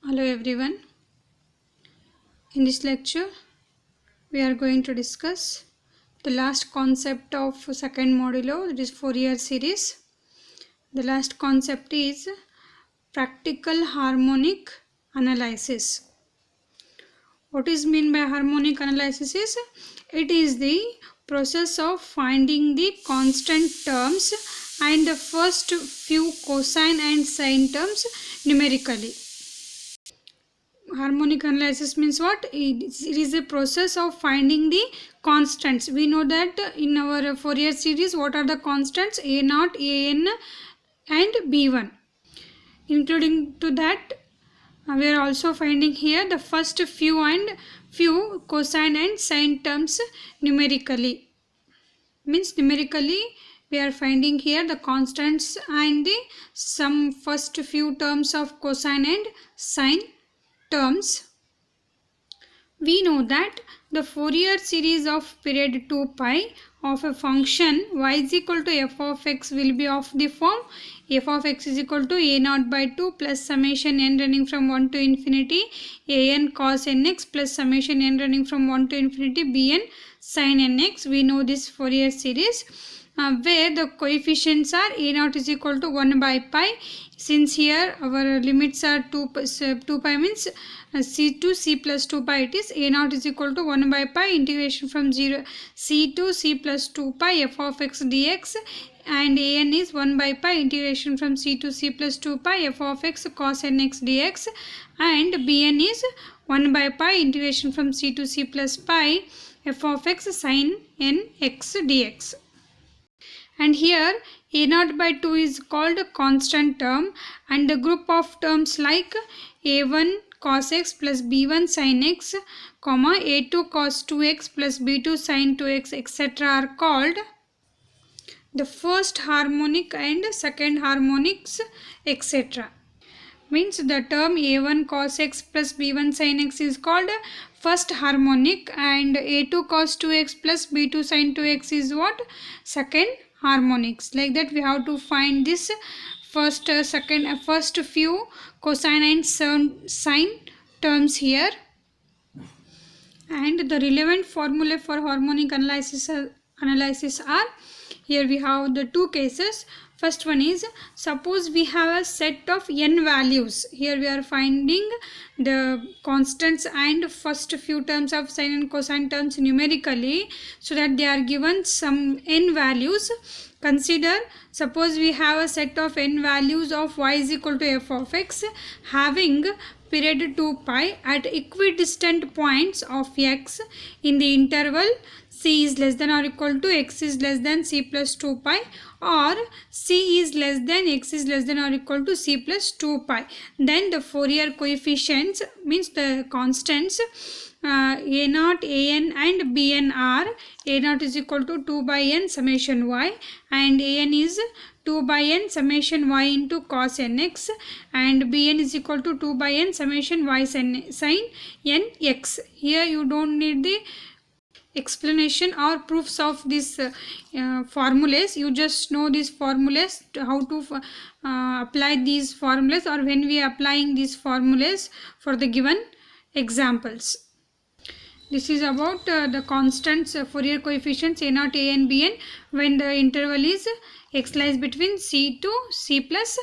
Hello everyone. In this lecture, we are going to discuss the last concept of second modulo, that is Fourier series. The last concept is practical harmonic analysis. What is meant by harmonic analysis is it is the process of finding the constant terms and the first few cosine and sine terms numerically. Harmonic analysis means what? It is a process of finding the constants. We know that in our Fourier series, what are the constants? A0, An and B1. Including to that, we are also finding here the first few cosine and sine terms numerically. Means numerically we are finding here the constants and the some first few terms of cosine and sine terms. We know that the Fourier series of period 2 pi of a function y is equal to f of x will be of the form f of x is equal to a0 by 2 plus summation n running from 1 to infinity an cos nx plus summation n running from 1 to infinity bn sin nx. We know this Fourier series where the coefficients are a0 is equal to 1 by pi. Since here our limits are 2 pi means c to c plus 2 pi, it is a0 is equal to 1 by pi integration from 0 c to c plus 2 pi f of x dx, and an is 1 by pi integration from c to c plus 2 pi f of x cos nx dx, and bn is 1 by pi integration from c to c plus pi f of x sin nx dx. And here a0 by 2 is called a constant term, and the group of terms like a1 cos x plus b1 sin x, comma a2 cos 2x plus b2 sin 2x etc. are called the first harmonic and second harmonics etc. Means the term a1 cos x plus b1 sin x is called first harmonic, and a2 cos 2x plus b2 sin 2x is what? Second harmonics. Like that we have to find this first few cosine and sine terms here. And the relevant formula for harmonic analysis are here we have the two cases. First one is, suppose we have a set of n values. Here we are finding the constants and first few terms of sine and cosine terms numerically, so that they are given some n values. Consider, suppose we have a set of n values of y is equal to f of x having period 2 pi at equidistant points of x in the interval c is less than or equal to x is less than c plus 2 pi, or c is less than x is less than or equal to c plus 2 pi. Then the Fourier coefficients means the constants a0, an and bn are a0 is equal to 2 by n summation y, and an is 2 by n summation y into cos nx, and bn is equal to 2 by n summation y sin nx. Here you don't need the explanation or proofs of these formulas. You just know these formulas, how to apply these formulas, or when we are applying these formulas for the given examples. This is about the constants Fourier coefficients a0, an, bn when the interval is x lies between c to c plus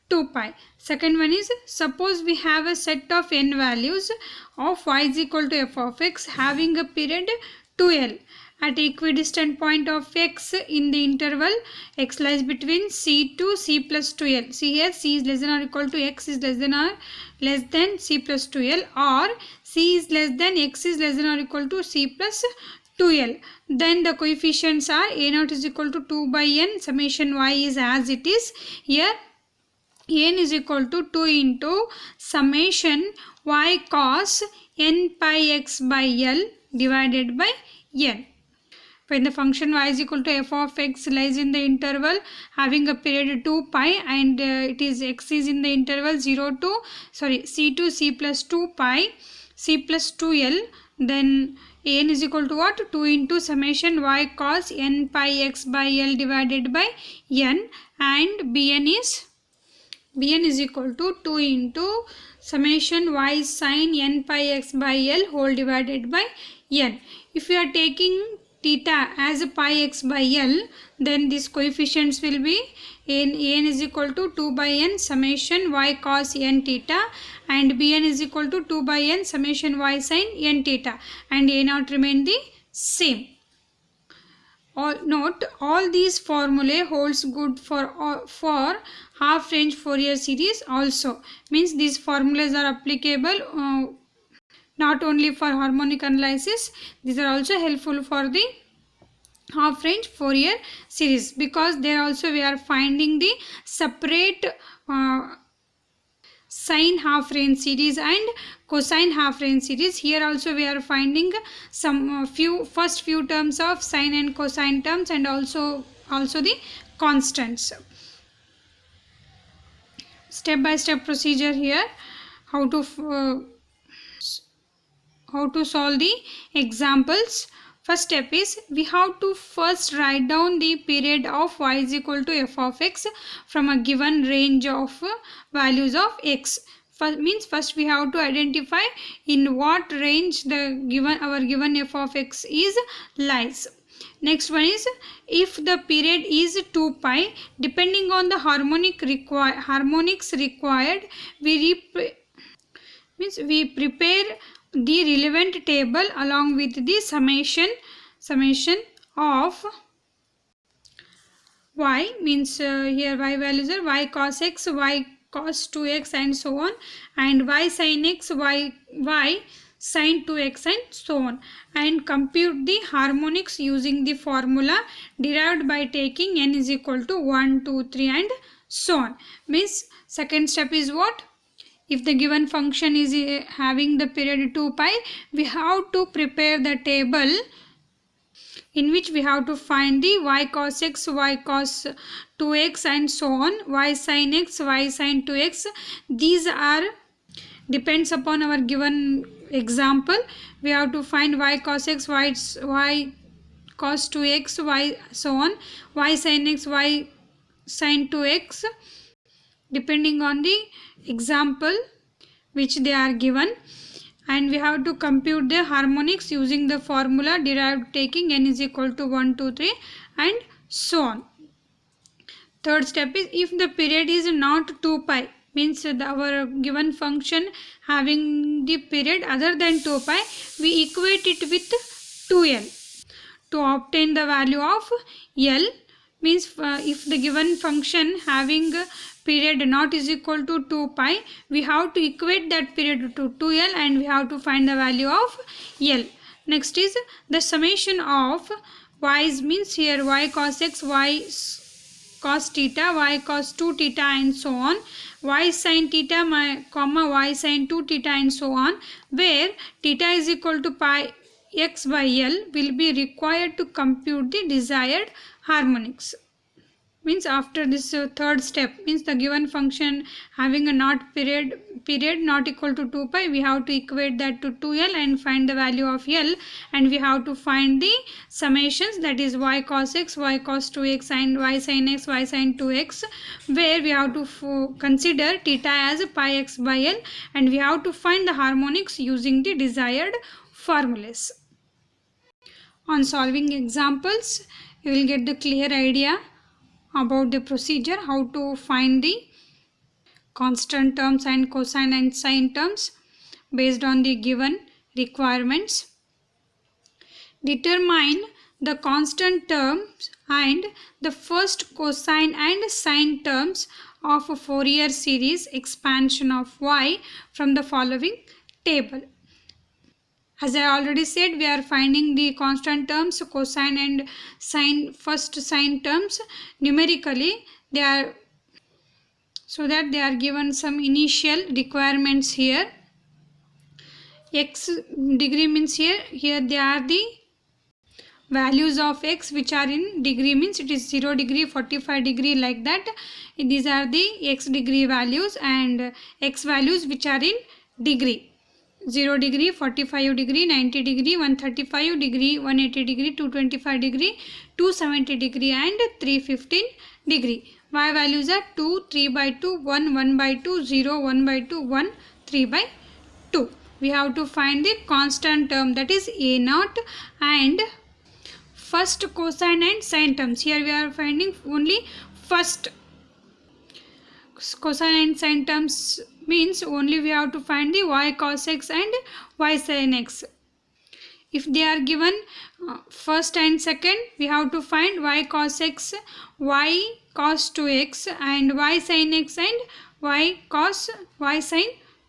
2 pi. Second one is, suppose we have a set of n values of y is equal to f of x having a period 2l at equidistant point of x in the interval x lies between c to c plus 2l. See here, c is less than or equal to x is less than c plus 2l, or c is less than x is less than or equal to c plus 2l. Then the coefficients are a0 is equal to 2 by n summation y is as it is. Here n is equal to 2 into summation y cos n pi x by l divided by n. When the function y is equal to f of x lies in the interval having a period 2 pi, and it is x is in the interval c to c plus 2 pi c plus 2l, then n is equal to what? 2 into summation y cos n pi x by l divided by n, and bn is Bn is equal to 2 into summation y sin n pi x by L whole divided by n. If we are taking theta as pi x by L, then these coefficients will be an is equal to 2 by n summation y cos n theta, and Bn is equal to 2 by n summation y sin n theta, and a naught remain the same. Note, all these formulae holds good for half range Fourier series also. Means these formulas are applicable not only for harmonic analysis, these are also helpful for the half range Fourier series, because there also we are finding the separate sine half range series and cosine half range series. Here also we are finding some first few terms of sine and cosine terms, and also the constants. Step by step procedure here, how to solve the examples. First step is we have to first write down the period of y is equal to f of x from a given range of values of x. First we have to identify in what range our given f of x is lies. Next one is, if the period is 2 pi, depending on the harmonics required, we prepare the relevant table along with the summation of y, means here y values are y cos x, y cos 2x and so on, and y sin x, y sin 2x and so on, and compute the harmonics using the formula derived by taking n is equal to 1, 2, 3 and so on. Means second step is what? If the given function is having the period 2 pi, we have to prepare the table in which we have to find the y cos x, y cos 2x and so on, y sin x, y sin 2x. These are depends upon our given example. We have to find y cos x, y cos 2x, y so on, y sin x, y sin 2x, depending on the example which they are given, and we have to compute the harmonics using the formula derived taking n is equal to 1, 2, 3 and so on. Third step is, if the period is not 2 pi, means our given function having the period other than 2 pi, we equate it with 2l to obtain the value of l. Means if the given function having period not is equal to 2 pi, we have to equate that period to 2l and we have to find the value of l. Next is the summation of y's, means here y cos x, y cos theta, y cos 2 theta and so on, y sin theta, y sin 2 theta and so on, where theta is equal to pi x by L will be required to compute the desired harmonics. Means after this third step, means the given function having a period not equal to 2 pi, we have to equate that to 2l and find the value of l, and we have to find the summations, that is y cos x, y cos 2x and y sin x, y sin 2x, where we have to consider theta as pi x by l, and we have to find the harmonics using the desired formulas. On solving examples, you will get the clear idea about the procedure, how to find the constant terms and cosine and sine terms based on the given requirements. Determine the constant terms and the first cosine and sine terms of a Fourier series expansion of y from the following table. As I already said, we are finding the constant terms, cosine and sine, first sine terms numerically. They are, so that they are given some initial requirements here. X degree means here they are the values of x which are in degree, means it is 0 degree, 45 degree, like that. These are the x degree values, and x values which are in degree. 0 degree, 45 degree, 90 degree, 135 degree, 180 degree, 225 degree, 270 degree and 315 degree. y values are 2, 3 by 2, 1, 1 by 2, 0, 1 by 2, 1, 3 by 2. We have to find the constant term, that is a naught, and first cosine and sine terms. Here we are finding only first cosine and sine terms, means only we have to find the y cos x and y sin x. If they are given first and second, we have to find y cos x, y cos 2x, and y sin x and y cos y sin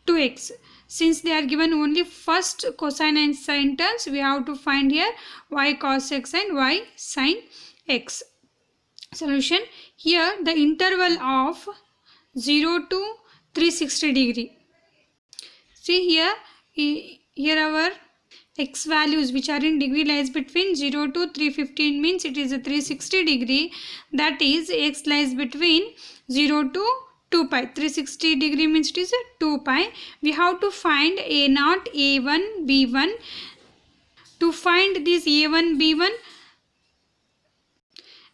2x. Since they are given only first cosine and sine terms, we have to find here y cos x and y sin x. Solution. Here the interval of 0 to 360 degree. See here our x values which are in degree lies between 0 to 315, means it is a 360 degree. That is, x lies between 0 to 2 pi. 360 degree means it is a 2 pi. We have to find a naught, a1, b1. To find this a1, b1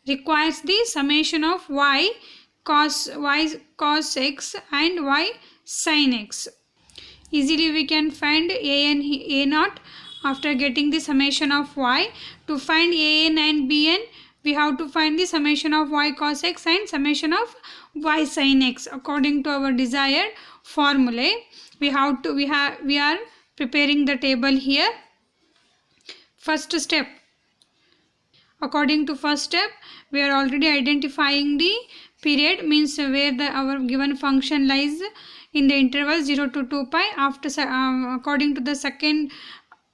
requires the summation of y cos x and y sin x. Easily we can find a and a naught after getting the summation of y. To find an and bn, we have to find the summation of y cos x and summation of y sin x according to our desired formulae. We are preparing the table here. First step. According to first step, we are already identifying the period, means where our given function lies in the interval 0 to 2 pi. After according to the second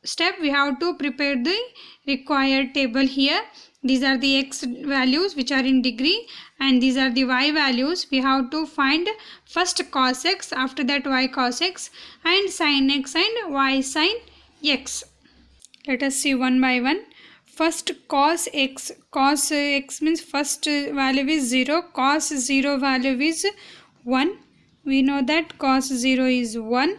step, we have to prepare the required table here. These are the x values which are in degree, and these are the y values. We have to find first cos x, after that y cos x, and sin x and y sin x. Let us see one by one. First cos x. Cos x means first value is 0. Cos 0 value is 1. We know that cos 0 is 1.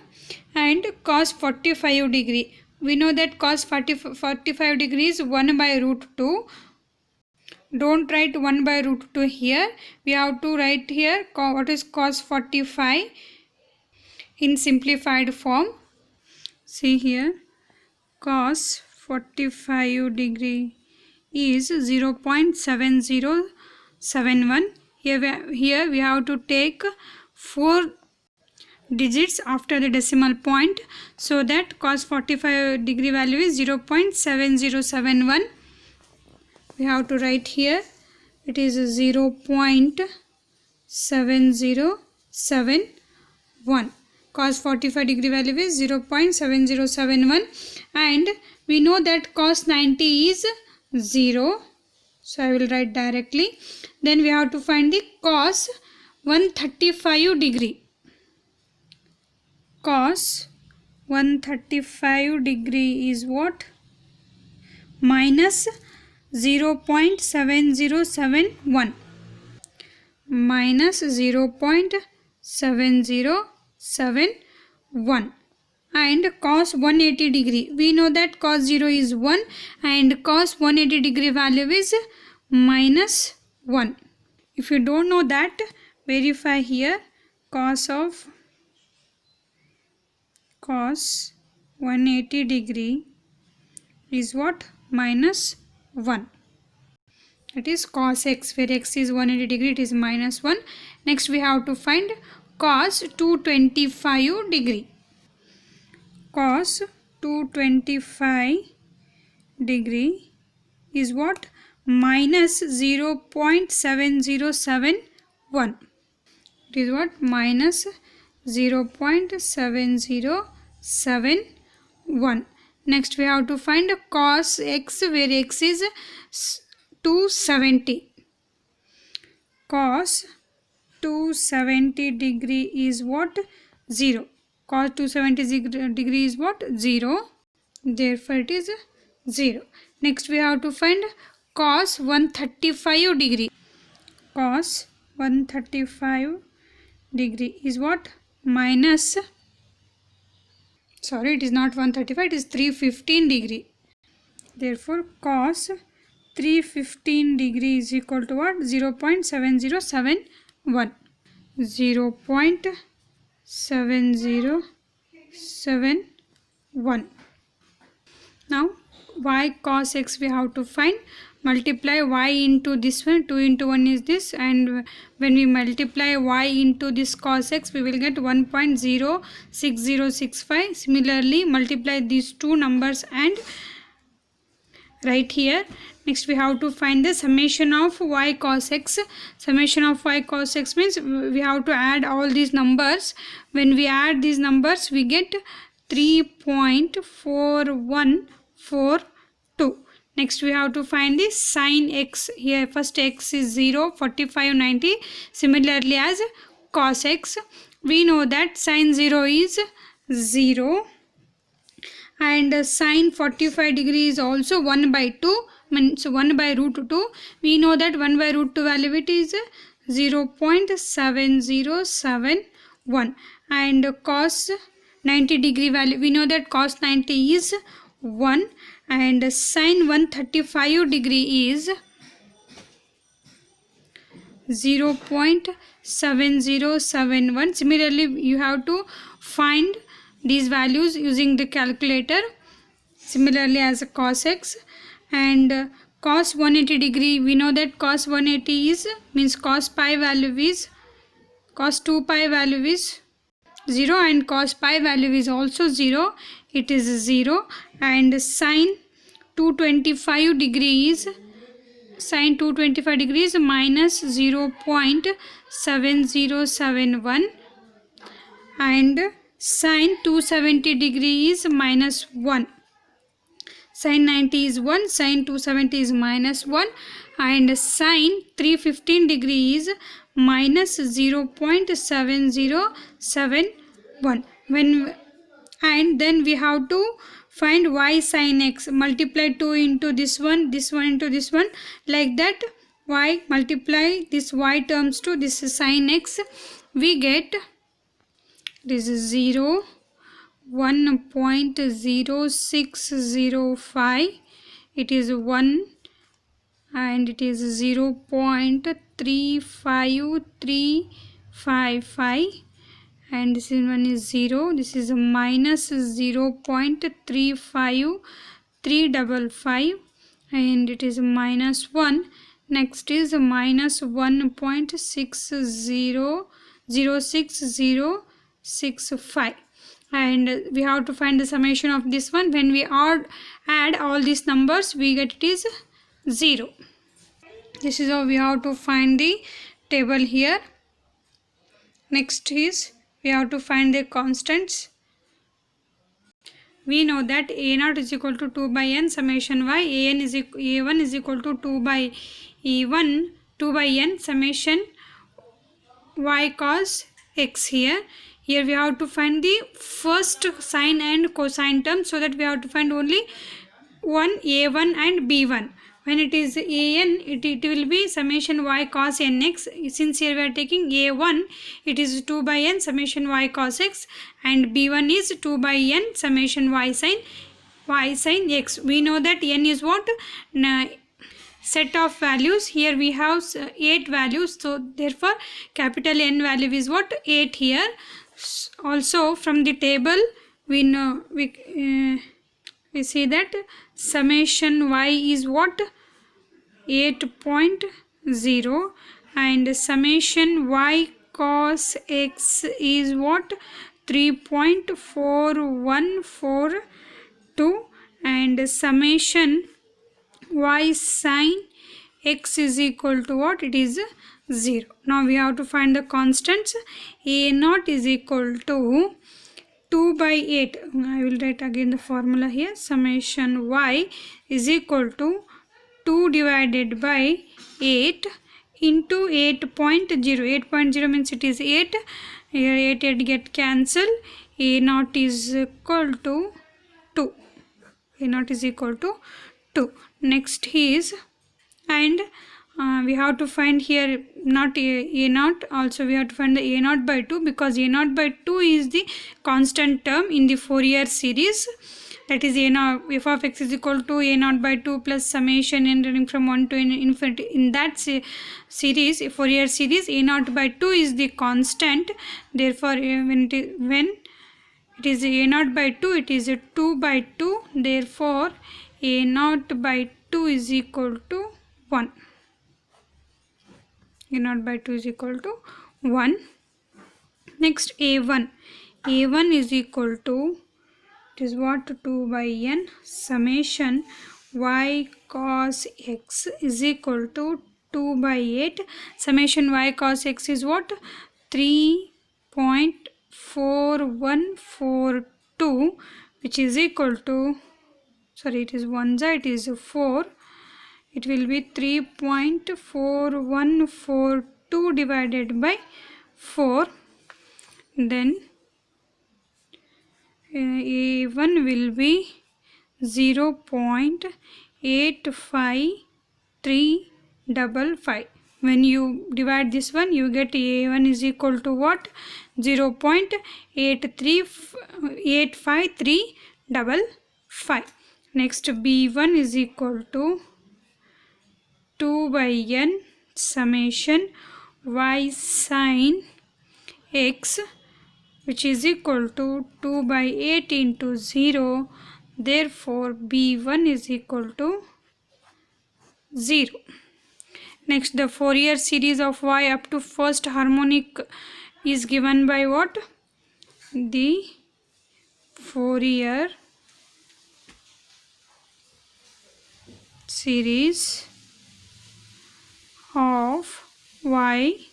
And cos 45 degree. We know that cos 45 degree is 1 by root 2. Don't write 1 by root 2 here. We have to write here what is cos 45 in simplified form. See here. Cos 45 degree is 0.7071. Here we have to take 4 digits after the decimal point, so that cos 45 degree value is 0.7071. We have to write here, it is 0.7071. Cos 45 degree value is 0.7071, and we know that cos 90 is 0. So I will write directly. Then we have to find the cos 135 degree. Cos 135 degree is what? Minus 0.7071. Minus 0.7071. And cos 180 degree. We know that cos 0 is 1 and cos 180 degree value is minus 1. If you don't know that, verify here. Cos 180 degree is what? Minus 1. It is cos x, where x is 180 degree, it is minus 1. Next we have to find cos 225 degree. Cos 225 degree is what? Minus 0.7071. It is what? Minus 0.7071. Next we have to find cos x, where x is 270. Cos 270 degree is what? 0. Cos 270 degree is what? 0. Therefore it is 0. Next we have to find cos 135 degree. Cos 135 degree is what? Minus, sorry, it is not 135, it is 315 degree. Therefore cos 315 degree is equal to what? 0.7071. 0.7071. Now y cos x we have to find. Multiply y into this one. 2 into 1 is this, and when we multiply y into this cos x, we will get 1.06065. Similarly, multiply these two numbers and right here. Next we have to find the summation of y cos x. Summation of y cos x means we have to add all these numbers. When we add these numbers, we get 3.4142. Next we have to find the sin x. Here first x is 0, 45, 90. Similarly as cos x, we know that sin 0 is 0 and sin 45 degree is also 1 by 2, means 1 by root 2. We know that 1 by root 2 value it is 0.7071, and cos 90 degree value, we know that cos 90 is 1, and sin 135 degree is 0.7071. Similarly, you have to find these values using the calculator. Similarly as cos x, and cos 180 degree, we know that cos 180 is, means cos pi value is, cos 2 pi value is 0 and cos pi value is also 0. It is 0, and sin 225 degrees, sin 225 degrees minus 0.7071, and sin 270 degrees is minus 1. Sin 90 is 1, sin 270 is minus 1, and sin 315 degrees is minus 0.7071. And then we have to find y sin x. Multiply 2 into this one into this one, like that. Y multiply this y terms to this sin x, we get this is 0, 1.0605, it is 1, and it is 0.35355, and this one is 0, this is minus 0.35355, and it is minus 1. Next is minus 1.600665, and we have to find the summation of this one. When we add all these numbers, we get it is 0. This is how we have to find the table here. Next is we have to find the constants. We know that a0 is equal to 2 by n summation y, a1 is equal to 2 by e1, 2 by n summation y cos x. Here we have to find the first sine and cosine term, so that we have to find only one a1 and b1. When it is an, it will be summation y cos nx. Since here we are taking a1, it is 2 by n summation y cos x, and b1 is 2 by n summation y sin x. We know that n is what? Set of values. Here we have 8 values, so therefore capital N value is what? 8 here. Also from the table we know, we see that summation y is what? 8.0, and summation y cos x is what? 3.4142, and summation y sin x is equal to what? It is 0. Now we have to find the constants. a0 is equal to 2 by 8. I will write again the formula here. Summation y is equal to 2 divided by 8 into 8.0. 8.0 means it is 8. Here 8 get cancelled. a0 is equal to 2. a0 is equal to 2. Next is, and we have to find here not a0, also we have to find the a0 by 2, because a0 by 2 is the constant term in the Fourier series. that is a naught, f of x is equal to a naught by 2 plus summation n running from 1 to infinity. In that series, Fourier series, a naught by 2 is the constant. Therefore when it is a naught by 2, it is a 2 by 2. Therefore a naught by 2 is equal to 1. A naught by 2 is equal to 1. Next a1. a1 is equal to, it is what, 2 by n summation y cos x is equal to 2 by 8. Summation y cos x is what? 3.4142, which is equal to, sorry, it is 1 it is 4. It will be 3.4142 divided by 4. Then a1 will be 0.85355. When you divide this one, you get a1 is equal to what? 0.85355. Next b1 is equal to 2 by n summation y sin x, which is equal to 2 by 8 into 0. Therefore b1 is equal to 0. Next, the Fourier series of y up to first harmonic is given by what? The Fourier series of y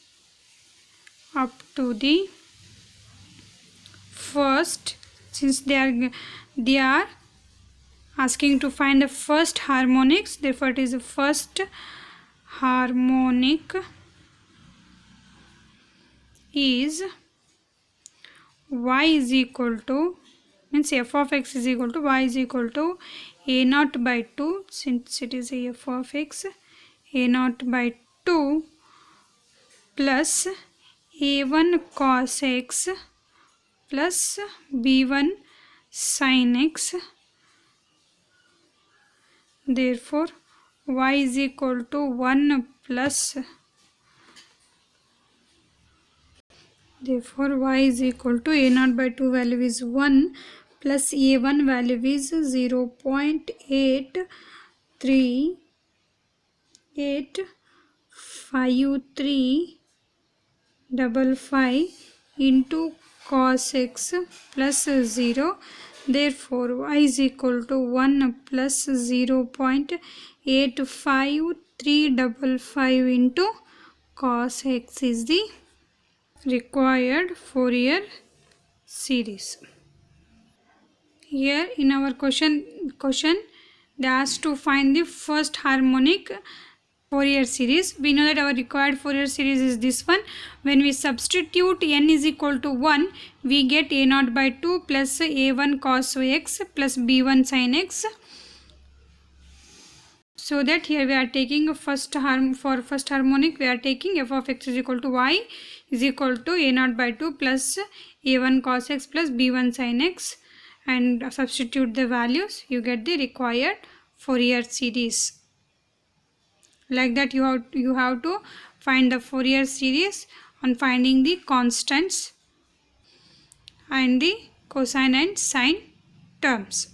up to the first, since they are asking to find the first harmonics, therefore it is the first harmonic is y is equal to, means f of x is equal to y is equal to a naught by 2, since it is a f of x, a naught by 2 plus a1 cos x plus b1 sin x. Therefore y is equal to 1 plus, therefore y is equal to a naught by 2 value is 1 plus a1 value is 0.8385355 into cos x plus 0. Therefore y is equal to 1 plus 0.85355 into cos x is the required Fourier series. Here in our question they asked to find the first harmonic Fourier series. We know that our required Fourier series is this one. When we substitute n is equal to 1, we get a naught by 2 plus a1 cos x plus b1 sin x. So that here we are taking first harmonic, we are taking f of x is equal to y is equal to a naught by 2 plus a1 cos x plus b1 sin x, and substitute the values, you get the required Fourier series. Like that you have to find the Fourier series on finding the constants and the cosine and sine terms.